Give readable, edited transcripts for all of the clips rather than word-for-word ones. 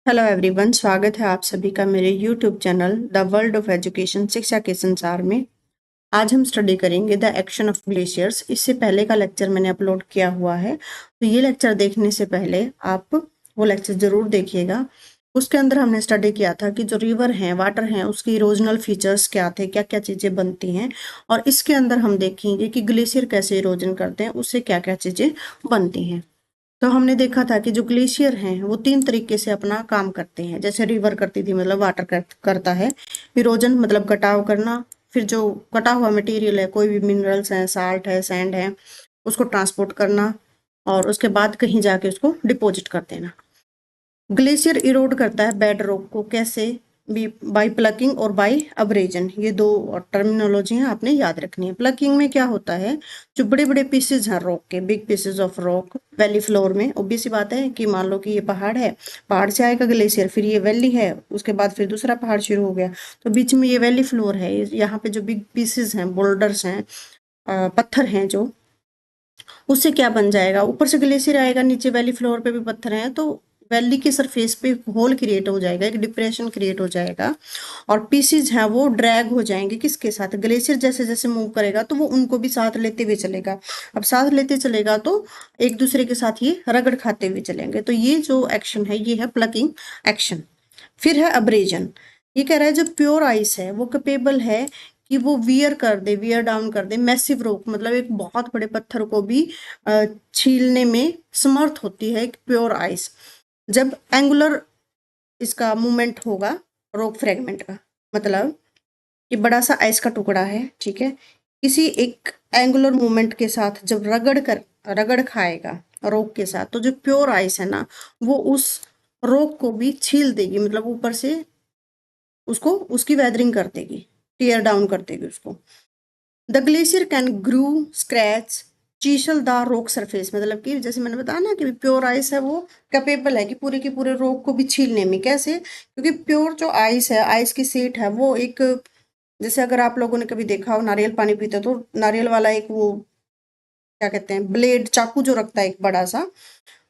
Hello everyone, स्वागत है आप सभी का मेरे YouTube channel the world of education शिक्षा के संसार में। आज हम स्टडी करेंगे द एक्शन ऑफ ग्लेशियर्स। इससे पहले का लेक्चर मैंने अपलोड किया हुआ है, तो ये लेक्चर देखने से पहले आप वो लेक्चर जरूर देखिएगा। उसके अंदर हमने स्टडी किया था कि जो रिवर हैं, वाटर हैं, उसके इरोजनल फीचर्स क्या थे, क्या क्या चीज़ें बनती हैं। और इसके अंदर हम देखेंगे कि ग्लेशियर कैसे इरोजन करते हैं, उससे क्या क्या चीज़ें बनती हैं। तो हमने देखा था कि जो ग्लेशियर हैं वो 3 तरीके से अपना काम करते हैं। जैसे रिवर करती थी, मतलब वाटर करता है। इरोजन मतलब कटाव करना। फिर जो कटा हुआ मटेरियल है, कोई भी मिनरल्स हैं, साल्ट है, सैंड है, उसको ट्रांसपोर्ट करना और उसके बाद कहीं जाके उसको डिपॉजिट कर देना। ग्लेशियर इरोड करता है बेड रॉक को। कैसे? बाई प्लकिंग और बाई अब्रेजन। ये दो टर्मिनोलॉजी हैं, आपने याद रखनी है। प्लकिंग में क्या होता है, जो बड़े बड़े पीसेज हैं रॉक के, big pieces of rock valley floor में। ऑब्वियस सी बात है कि मान लो कि ये पहाड़ है, पहाड़ से आएगा ग्लेशियर, फिर ये वैली है, उसके बाद फिर दूसरा पहाड़ शुरू हो गया, तो बीच में ये वैली फ्लोर है। यहाँ पे जो बिग पीसेज हैं, बोल्डर्स हैं, पत्थर हैं, जो उससे क्या बन जाएगा, ऊपर से ग्लेशियर आएगा, नीचे वैली फ्लोर पे भी पत्थर हैं, तो वैली के सरफेस पे होल क्रिएट हो जाएगा, एक डिप्रेशन क्रिएट हो जाएगा। और पीसीज हैं वो ड्रैग हो जाएंगे किसके साथ? ग्लेशियर जैसे जैसे मूव करेगा तो वो उनको भी साथ लेते हुए चलेगा। अब साथ लेते चलेगा तो एक दूसरे के साथ ये रगड़ खाते हुए चलेंगे। तो ये जो एक्शन है ये है प्लकिंग एक्शन। फिर है अब्रेजन। ये कह रहा है जो प्योर आइस है वो कैपेबल है कि वो वियर कर दे, वियर डाउन कर दे मैसिव रॉक, मतलब एक बहुत बड़े पत्थर को भी छीलने में समर्थ होती है एक प्योर आइस। जब एंगुलर इसका मूवमेंट होगा रॉक फ्रेगमेंट का, मतलब ये बड़ा सा आइस का टुकड़ा है, ठीक है, किसी एक एंगुलर मूवमेंट के साथ जब रगड़ खाएगा रॉक के साथ, तो जो प्योर आइस है ना, वो उस रॉक को भी छील देगी, मतलब ऊपर से उसको उसकी वेदरिंग कर देगी, टीयर डाउन कर देगी उसको। The glacier can groove, scratch, chisel the rock surface. मतलब कि जैसे मैंने बताया ना कि प्योर आइस है वो कैपेबल है कि पूरे के पूरे रॉक को भी छीलने में। कैसे? क्योंकि प्योर जो आइस है, आइस की सीट है, वो एक, जैसे अगर आप लोगों ने कभी देखा हो नारियल पानी पीते हो, तो नारियल वाला एक वो क्या कहते हैं, ब्लेड, चाकू जो रखता है एक बड़ा सा,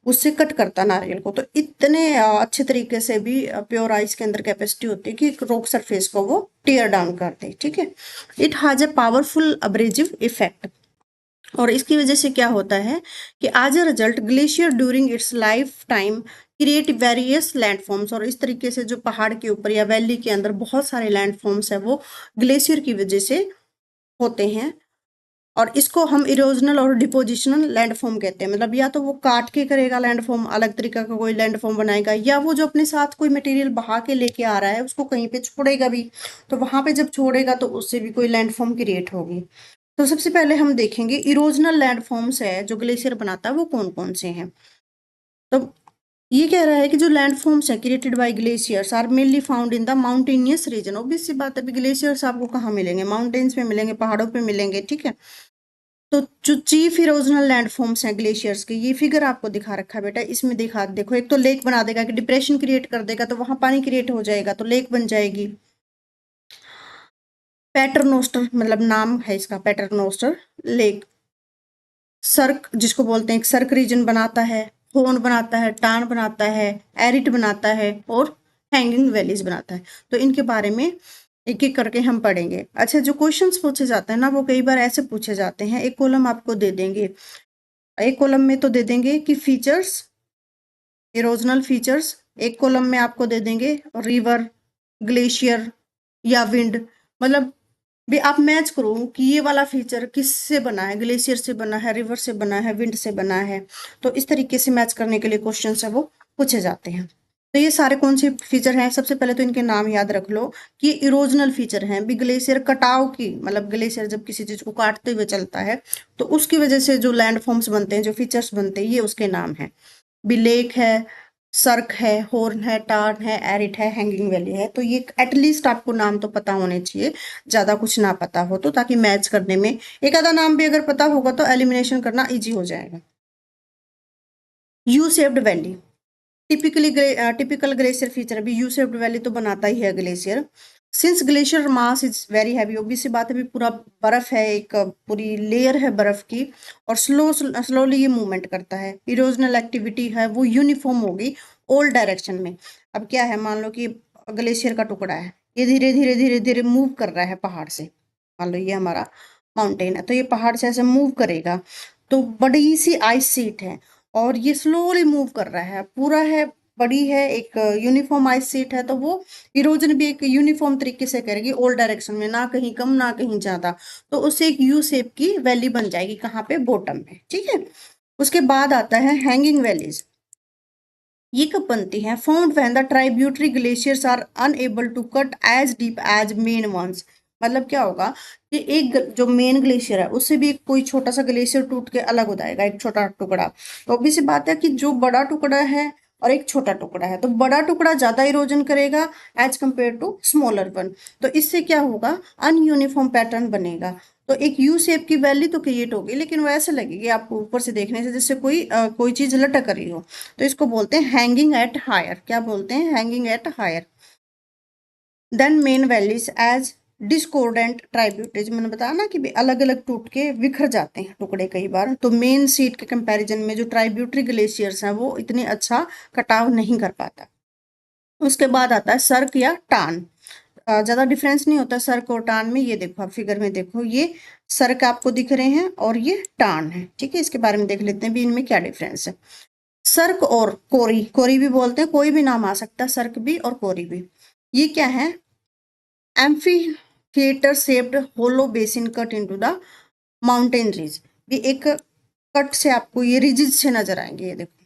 उससे कट करता नारियल को। तो इतने अच्छे तरीके से भी प्योर आइस के अंदर कैपेसिटी होती है कि रॉक सरफेस को वो टीयर डाउन कर दे, ठीक है। It has a powerful abrasive effect. और इसकी वजह से क्या होता है कि as a result glacier during its life time create various landforms. और इस तरीके से जो पहाड़ के ऊपर या वैली के अंदर बहुत सारे लैंडफॉर्म्स है वो ग्लेशियर की वजह से होते हैं। और इसको हम इरोजनल और डिपोजिशनल लैंडफॉर्म कहते हैं। मतलब या तो वो काट के करेगा लैंडफॉर्म, अलग तरीका का कोई लैंडफॉर्म बनाएगा, या वो जो अपने साथ कोई मटेरियल बहा के लेके आ रहा है उसको कहीं पे छोड़ेगा भी, तो वहां पे जब छोड़ेगा तो उससे भी कोई लैंडफॉर्म क्रिएट होगी। तो सबसे पहले हम देखेंगे इरोजनल लैंडफॉर्म्स है जो ग्लेशियर बनाता है वो कौन कौन से हैं। तो ये कह रहा है कि जो लैंडफॉर्म्स है created by glaciers are mainly found in the mountainous region. Obvious सी बात है, ग्लेशियर्स आपको कहाँ मिलेंगे? माउंटेन्स में मिलेंगे, पहाड़ों पे मिलेंगे, ठीक है। तो जो चीफ इरोजनल लैंडफॉर्म्स हैं ग्लेशियर्स के, ये फिगर आपको दिखा रखा है बेटा, इसमें दिखा देखो। एक तो लेक बना देगा कि डिप्रेशन क्रिएट कर देगा, तो वहां पानी क्रिएट हो जाएगा, तो लेक बन जाएगी। पैटरनोस्टर मतलब नाम है इसका, पैटरनोस्टर लेक। सर्क जिसको बोलते हैं, एक सर्क रीजन बनाता है, होर्न बनाता है, टान बनाता है, एरिट बनाता है और हैंगिंग वैलीज बनाता है। तो इनके बारे में एक एक करके हम पढ़ेंगे। अच्छा, जो क्वेश्चंस पूछे जाते हैं ना वो कई बार ऐसे पूछे जाते हैं, एक कॉलम आपको दे देंगे, एक कॉलम में तो दे देंगे कि फीचर्स, इरोजनल फीचर्स, एक कॉलम में आपको दे देंगे रिवर, ग्लेशियर या विंड। मतलब भी आप मैच करो कि ये वाला फीचर किससे बना है, ग्लेशियर से बना है, रिवर से बना है, विंड से बना है। तो इस तरीके से मैच करने के लिए क्वेश्चन है वो पूछे जाते हैं। तो ये सारे कौन से फीचर हैं? सबसे पहले तो इनके नाम याद रख लो कि इरोजनल फीचर हैं। भी ग्लेशियर कटाव की, मतलब ग्लेशियर जब किसी चीज को काटते हुए चलता है तो उसकी वजह से जो लैंडफॉर्म्स बनते हैं, जो फीचर्स बनते हैं, ये उसके नाम हैं। भी लेक है, सर्क है, हॉर्न है, टार्न है, एरिट है, हैंगिंग वैली है। तो ये एटलीस्ट आपको नाम तो पता होने चाहिए, ज्यादा कुछ ना पता हो तो, ताकि मैच करने में एक आधा नाम भी अगर पता होगा तो एलिमिनेशन करना इजी हो जाएगा। U shaped valley, typical glacier feature. अभी यू शेप्ड वैली तो बनाता ही है glacier. Since glacier mass is very heavy, obvious सी बात है, भी पूरा बर्फ है, एक पूरी लेयर है बर्फ की, और स्लोली ये मूवमेंट करता है। इरोजनल एक्टिविटी है वो यूनिफॉर्म होगी ऑल डायरेक्शन में। अब क्या है, मान लो कि ग्लेशियर का टुकड़ा है, ये धीरे धीरे धीरे धीरे मूव कर रहा है पहाड़ से। मान लो ये हमारा माउंटेन है, तो ये पहाड़ से ऐसे मूव करेगा, तो बड़ी सी आइस शीट है और ये स्लोली मूव कर रहा है, पूरा है, बड़ी है, एक यूनिफॉर्म आइस शीट है, तो वो इरोजन भी एक यूनिफॉर्म तरीके से करेगी, ऑल डायरेक्शन में, ना कहीं कम ना कहीं ज्यादा। तो उससे एक यू शेप की वैली बन जाएगी, कहाँ पे, बॉटम में, ठीक है। उसके बाद आता है हैंगिंग वैलीज। ये कब बनती हैं? Found when the tributary glaciers are unable to cut as deep as main ones. मतलब क्या होगा कि एक जो मेन ग्लेशियर है उससे भी कोई छोटा सा ग्लेशियर टूट के अलग हो जाएगा, एक छोटा टुकड़ा। तो ऑब्वियस सी बात है कि जो बड़ा टुकड़ा है और एक छोटा टुकड़ा है, तो बड़ा टुकड़ा ज्यादा इरोजन करेगा as compare to smaller one. तो इससे क्या होगा, अनयूनिफॉर्म पैटर्न बनेगा। तो एक यू शेप की वैली तो क्रिएट होगी, लेकिन वो ऐसे लगेगी आपको ऊपर से देखने से जैसे कोई चीज लटक रही हो। तो इसको बोलते हैं हैंगिंग एट हायर। क्या बोलते हैं? Hanging at higher. Then main valleys as discordant tributaries. मैंने बताया ना कि अलग अलग टूट के बिखर जाते हैं टुकड़े कई बार, तो मेन सीट के कंपैरिजन में जो ट्राइब्यूटरी ग्लेशियर्स हैं वो इतने अच्छा कटाव नहीं कर पाता। उसके बाद आता है सर्क या टान। ज्यादा डिफरेंस नहीं होता सर्क और टान में। ये देखो आप फिगर में देखो, ये सर्क आपको दिख रहे हैं और ये टान है, ठीक है। इसके बारे में देख लेते हैं भी इनमें क्या डिफरेंस है। सर्क और कोरी, कोरी भी बोलते हैं, कोई भी नाम आ सकता है, सर्क भी और कोरी भी। ये क्या है? Amphitheatre shaped hollow basin cut into the mountain ridge. ये एक कट से आपको ये रिजिज से नजर आएंगे, ये देखो,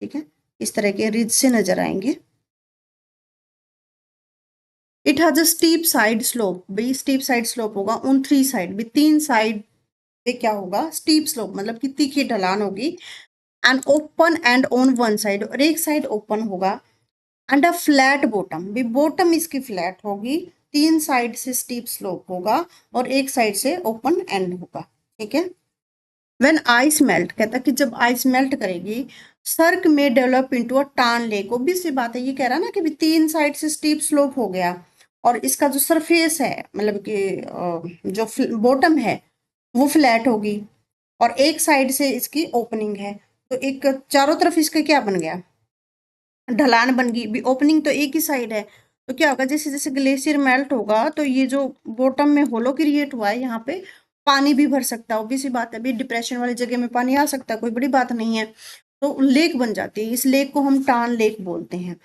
ठीक है, इस तरह के रिज से नजर आएंगे। It has a steep side slope. भाई स्टीप साइड स्लोप होगा उन थ्री साइड भी, तीन साइड पे क्या होगा, स्टीप स्लोप, मतलब कि तीखी ढलान होगी। And open and on one side, और एक साइड ओपन होगा। एंड अ फ्लैट बॉटम, भी बॉटम इसकी फ्लैट होगी, तीन साइड से स्टीप स्लोप होगा और एक साइड से ओपन एंड होगा, ठीक है। व्हेन आइस मेल्ट, कहता है कि जब आइस मेल्ट करेगी, सर्क में डेवलप इनटू अ टान लेक। ऑब्वियस सी बात है, ये कह रहा है ना कि भी तीन साइड से स्टीप स्लोप हो गया और इसका जो सरफेस है, मतलब कि जो बॉटम है वो फ्लैट होगी और एक साइड से इसकी ओपनिंग है, तो एक चारों तरफ इसका क्या बन गया, ढलान बन गई भी। ओपनिंग तो एक ही साइड है, तो क्या होगा, जैसे जैसे ग्लेशियर मेल्ट होगा तो ये जो बॉटम में होलो क्रिएट हुआ है, यहाँ पे पानी भी भर सकता है। ऑब्वियस सी बात है, अभी डिप्रेशन वाली जगह में पानी आ सकता है, कोई बड़ी बात नहीं है। तो लेक बन जाती है, इस लेक को हम टान लेक बोलते हैं।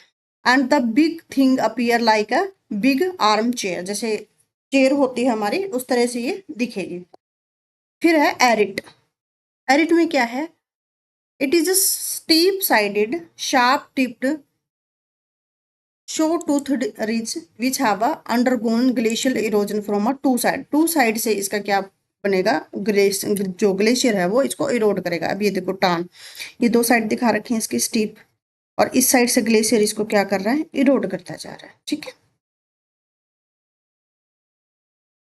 And the big thing appear like a big arm chair, जैसे चेयर होती है हमारी उस तरह से ये दिखेगी। फिर है एरिट। एरिट में क्या है? It is a steep sided sharp tipped saw toothed ridge which have undergone glacial erosion from a two side. Two side से इसका क्या बनेगा, जो ग्लेशियर है वो इसको इरोड करेगा। अब ये देखो टान, ये दो साइड दिखा रखे हैं इसकी स्टीप, और इस साइड से ग्लेशियर इसको क्या कर रहा है, इरोड करता जा रहा है, ठीक है।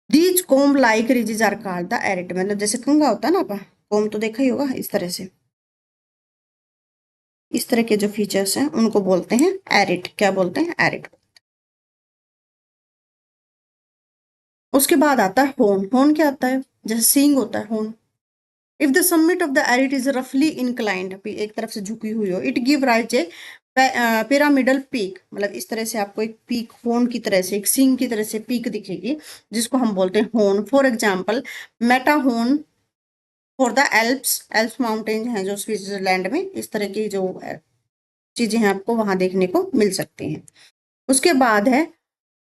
These comb like ridges are called the arete. मतलब जैसे कंघा होता है ना, आपा कोम तो देखा ही होगा, इस तरह से, इस तरह के जो फीचर्स हैं उनको बोलते हैं एरिट। क्या बोलते हैं? एरिट। उसके बाद आता है होन। होन क्या आता है? जैसे सींग होता है horn. If the summit of the arete is रफली इंक्लाइंड, एक तरफ से झुकी हुई हो, it give rise a pyramidal peak. मतलब इस तरह से आपको एक पीक होन की तरह से, एक सींग की तरह से पीक दिखेगी, जिसको हम बोलते हैं horn. For example Matterhorn for the Alps. Alps mountain हैं जो स्विट्जरलैंड में, इस तरह की जो चीजें हैं आपको वहां देखने को मिल सकती हैं। उसके बाद है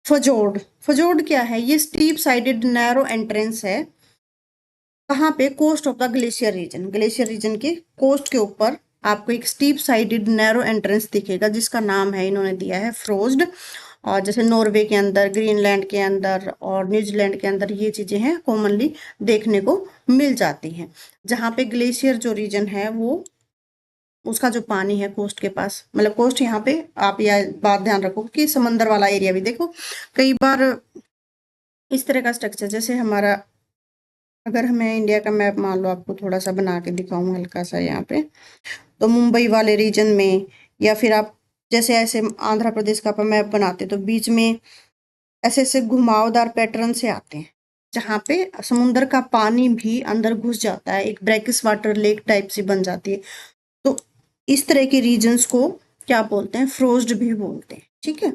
फजोर्ड। फजोर्ड क्या है? ये स्टीप साइडेड नैरो एंट्रेंस है, कहाँ पे, coast of the glacier region. Glacier region के कोस्ट के ऊपर आपको एक स्टीप साइडेड नैरो एंट्रेंस दिखेगा, जिसका नाम है, इन्होंने दिया है, फ्रोज्ड। और जैसे नॉर्वे के अंदर, ग्रीनलैंड के अंदर और न्यूजीलैंड के अंदर ये चीजें हैं कॉमनली देखने को मिल जाती हैं, जहाँ पे ग्लेशियर जो रीजन है वो, उसका जो पानी है कोस्ट के पास, मतलब कोस्ट यहाँ पे आप यह बात ध्यान रखो कि समंदर वाला एरिया भी देखो कई बार इस तरह का स्ट्रक्चर, जैसे हमारा, अगर हमें इंडिया का मैप मान लो आपको थोड़ा सा बना के दिखाऊं हल्का सा यहाँ पे, तो मुंबई वाले रीजन में, या फिर आप जैसे ऐसे आंध्र प्रदेश का मैप बनाते तो बीच में ऐसे ऐसे घुमावदार पैटर्न से आते हैं, जहाँ पे समुन्द्र का पानी भी अंदर घुस जाता है, एक ब्रैकिश वाटर लेक टाइप सी बन जाती है। तो इस तरह के रीजन्स को क्या बोलते हैं, फ्रोज्ड भी बोलते हैं। ठीक है,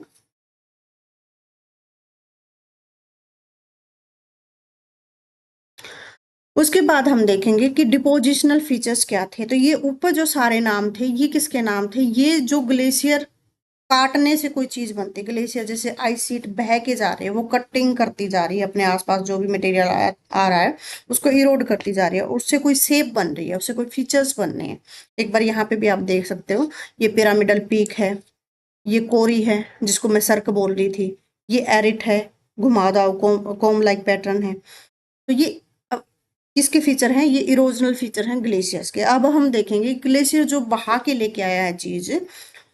उसके बाद हम देखेंगे कि डिपोजिशनल फीचर्स क्या थे। तो ये ऊपर जो सारे नाम थे ये किसके नाम थे, ये जो ग्लेशियर काटने से कोई चीज बनती है, ग्लेशियर जैसे आइस शीट बह के जा रही है, वो कटिंग करती जा रही है अपने आसपास जो भी मटेरियल आ रहा है उसको इरोड करती जा रही है, उससे कोई शेप बन रही है, उससे कोई फीचर्स बन रहे हैं। एक बार यहाँ पे भी आप देख सकते हो, ये पिरामिडल पीक है, ये कोरी है जिसको मैं सर्क बोल रही थी, ये एरिट है, घुमावदार कोम लाइक पैटर्न है। तो ये किसके फीचर हैं, ये इरोजनल फीचर हैं ग्लेशियर्स के। अब हम देखेंगे ग्लेशियर जो बहा के लेके आया है चीज,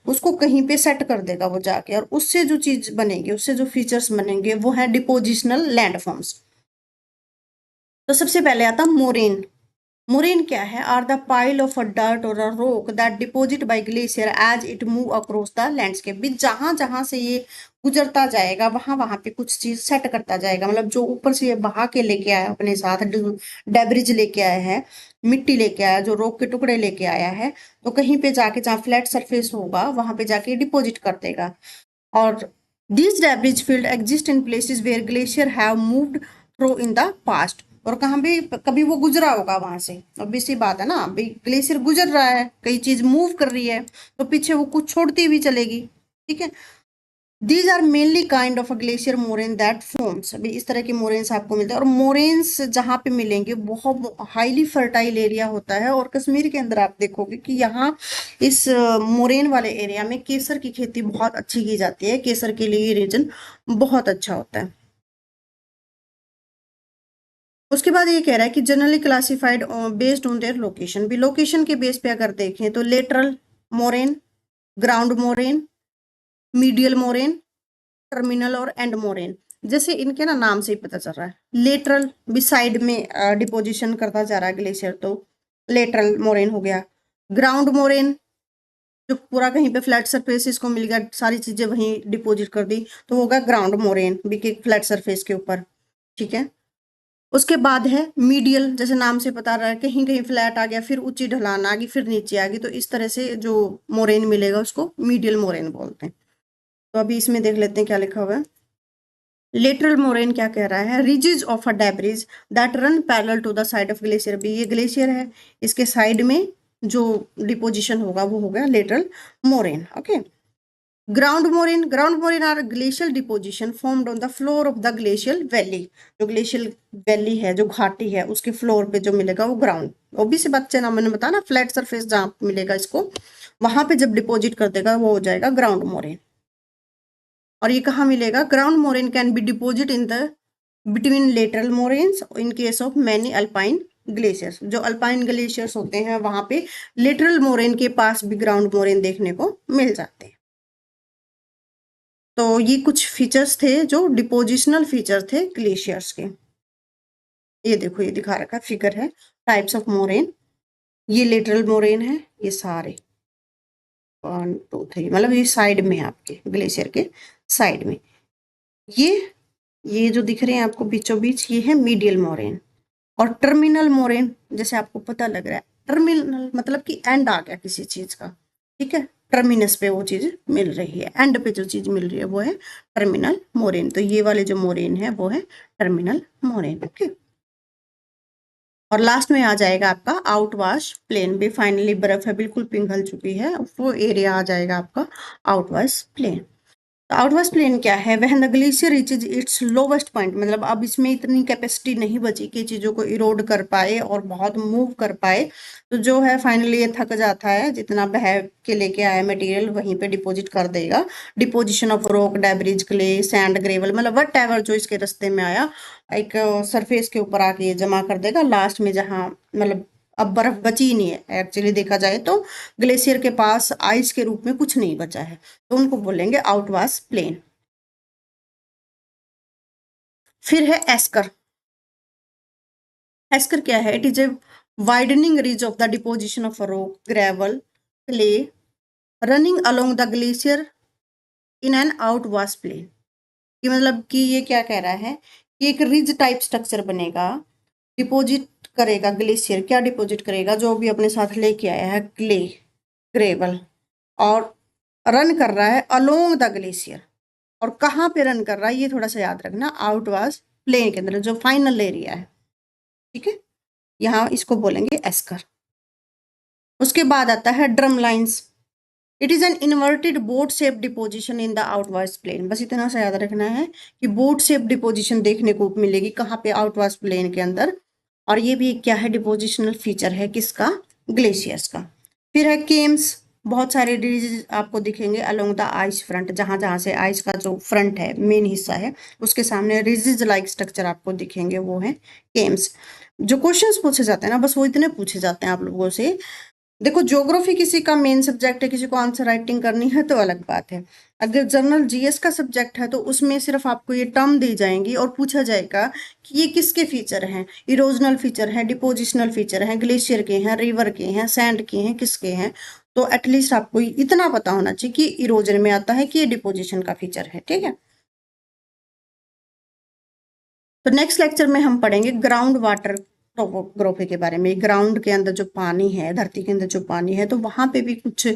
उसको कहीं पे सेट कर देगा वो जाके, और उससे जो चीज बनेगी, उससे जो फीचर्स बनेंगे वो है डिपोजिशनल लैंडफॉर्म्स। तो सबसे पहले आता मोरेन। मोरेन क्या है, are the pile of a dirt or a rock that deposit by glacier as it move across the landscape. भी जहां जहां से ये गुजरता जाएगा वहां वहां पे कुछ चीज सेट करता जाएगा, मतलब जो ऊपर से ये बहा के लेके आया अपने साथ, डेब्रिज लेके आया है, मिट्टी लेके आया, जो रॉक के टुकड़े लेके आया है, तो कहीं पे जाके जहाँ फ्लैट सरफेस होगा वहां पे जाके डिपोजिट कर देगा। और these debris field exist in places where glacier have moved through in the past। और कहाँ भी कभी वो गुजरा होगा वहां से, obvious सी बात है ना, अभी ग्लेशियर गुजर रहा है, कई चीज मूव कर रही है, तो पीछे वो कुछ छोड़ती भी चलेगी। ठीक है, these are mainly kind of a glacier moraine that forms. अभी इस तरह के मोरेन्स आपको मिलते हैं, और मोरेन्स जहाँ पे मिलेंगे बहुत हाईली फर्टाइल एरिया होता है। और कश्मीर के अंदर आप देखोगे कि यहाँ इस मोरेन वाले एरिया में केसर की खेती बहुत अच्छी की जाती है, केसर के लिए ये रीजन बहुत अच्छा होता है। उसके बाद ये कह रहा है कि generally classified based on their location. भी लोकेशन के बेस पे अगर देखें तो lateral moraine, ground moraine, medial moraine, terminal और एंड मोरेन। जैसे इनके ना नाम से ही पता चल रहा है, लेटरल भी साइड में डिपोजिशन करता जा रहा है ग्लेशियर, तो लेटरल मोरेन हो गया। ग्राउंड मोरेन जो पूरा कहीं पे फ्लैट सरफेस इसको मिल गया, सारी चीजें वहीं डिपोजिट कर दी, तो होगा ग्राउंड मोरेन भी के फ्लैट सरफेस के ऊपर। ठीक है, उसके बाद है मीडियल, जैसे नाम से पता रहा है कहीं कहीं फ्लैट आ गया, फिर ऊंची ढलान आ गई, फिर नीचे आ गई, तो इस तरह से जो मोरेन मिलेगा उसको मीडियल मोरेन बोलते हैं। तो अभी इसमें देख लेते हैं क्या लिखा हुआ है। लेटरल मोरेन क्या कह रहा है, ridges of a debris that run parallel to the side of glacier. भी ये ग्लेशियर है, इसके साइड में जो डिपोजिशन होगा वो हो गया lateral moraine. Okay, ground moraine are glacial deposition formed on the floor of the glacial valley. जो ग्लेशियल वैली है, जो घाटी है, उसके फ्लोर पे जो मिलेगा वो ग्राउंड, वो भी से बच्चे ना मैंने बताया ना, फ्लैट सरफेस जहाँ मिलेगा इसको, वहां पे जब डिपोजिट कर देगा वो हो जाएगा ग्राउंड मोरेन। और ये कहाँ मिलेगा, ground moraine can be deposit in the between lateral moraines in case of many alpine glaciers. जो अल्पाइन ग्लेशियर्स होते हैं वहां पे लेटरल मोरेन के पास भी ग्राउंड मोरेन देखने को मिल जाते हैं। तो ये कुछ फीचर्स थे जो डिपोजिशनल फीचर थे ग्लेशियर्स के। ये देखो, ये दिखा रखा फिगर है, टाइप्स ऑफ मोरेन। ये लेटरल मोरेन है, ये सारे 1 2 3, मतलब ये साइड में है आपके ग्लेशियर के साइड में। ये जो दिख रहे हैं आपको बीचों बीच, ये है मीडियल मोरेन। और टर्मिनल मोरेन, जैसे आपको पता लग रहा है, टर्मिनल मतलब कि एंड आ गया किसी चीज का। ठीक है, टर्मिनस पे वो चीज मिल रही है, एंड पे जो चीज मिल रही है वो है टर्मिनल मोरेन। तो ये वाले जो मोरेन है वो है टर्मिनल मोरेन। ओके, और लास्ट में आ जाएगा आपका आउटवाश प्लेन। भी फाइनली बर्फ है बिल्कुल पिघल चुकी है, वो एरिया आ जाएगा आपका आउटवाश प्लेन। आउटवर्स प्लेन क्या है, वह the glacier reaches it's lowest point, मतलब अब इसमें इतनी कैपेसिटी नहीं बची कि चीजों को इरोड कर पाए और बहुत मूव कर पाए। तो जो है फाइनली ये थक जाता है, जितना बह के लेके आया मटेरियल वहीं पे डिपॉजिट कर देगा। Deposition of rock, debris, clay, sand, gravel, मतलब वट एवर जो इसके रास्ते में आया, एक सरफेस के ऊपर आके ये जमा कर देगा लास्ट में, जहाँ मतलब अब बर्फ बची ही नहीं है एक्चुअली देखा जाए तो, ग्लेशियर के पास आइस के रूप में कुछ नहीं बचा है, तो उनको बोलेंगे आउटवाश प्लेन। फिर है एस्कर। एस्कर क्या है, it is a widening ridge of the deposition of rock, gravel, clay running along the glacier in an outwash plain. कि मतलब कि ये क्या कह रहा है कि एक रिज टाइप स्ट्रक्चर बनेगा, डिपोजिट करेगा ग्लेशियर, क्या डिपोजिट करेगा, जो भी अपने साथ लेके आया है, क्ले, ग्रेवल और रन कर रहा है अलोंग द ग्लेशियर। और कहाँ पे रन कर रहा है ये थोड़ा सा याद रखना, आउटवाश प्लेन के अंदर जो फाइनल एरिया है, ठीक है, यहाँ इसको बोलेंगे एस्कर। उसके बाद आता है drumlins. It is an inverted boat shape deposition in the outwash plain. बस इतना सा याद रखना है कि बोट शेप डिपोजिशन देखने को मिलेगी कहाँ पे, आउटवाश प्लेन के अंदर। और ये भी क्या है, डिपोजिशनल फीचर है किसका, ग्लेशियर्स का। फिर है केम्स, बहुत सारे रिज आपको दिखेंगे अलोंग द आइस फ्रंट, जहां जहां से आइस का जो फ्रंट है, मेन हिस्सा है, उसके सामने रिजिज लाइक स्ट्रक्चर आपको दिखेंगे, वो है केम्स। जो क्वेश्चंस पूछे जाते हैं ना, बस वो इतने पूछे जाते हैं आप लोगों से। देखो ज्योग्राफी किसी का मेन सब्जेक्ट है, किसी को आंसर राइटिंग करनी है तो अलग बात है। अगर जनरल जीएस का सब्जेक्ट है तो उसमें सिर्फ आपको ये टर्म दी जाएंगी और पूछा जाएगा कि ये किसके फीचर हैं, इरोजनल फीचर हैं, डिपोजिशनल फीचर हैं, ग्लेशियर के हैं, रिवर के हैं, सैंड के हैं, किसके हैं। तो एटलीस्ट आपको इतना पता होना चाहिए कि इरोजन में आता है कि ये डिपोजिशन का फीचर है, ठीक है। तो नेक्स्ट लेक्चर में हम पढ़ेंगे ग्राउंड वाटर टोपोग्राफी के बारे में। ग्राउंड के अंदर जो पानी है, धरती के अंदर जो पानी है, तो वहां पे भी कुछ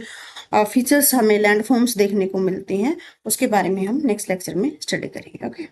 फीचर्स हमें लैंडफॉर्म्स देखने को मिलते हैं, उसके बारे में हम नेक्स्ट लेक्चर में स्टडी करेंगे। ओके।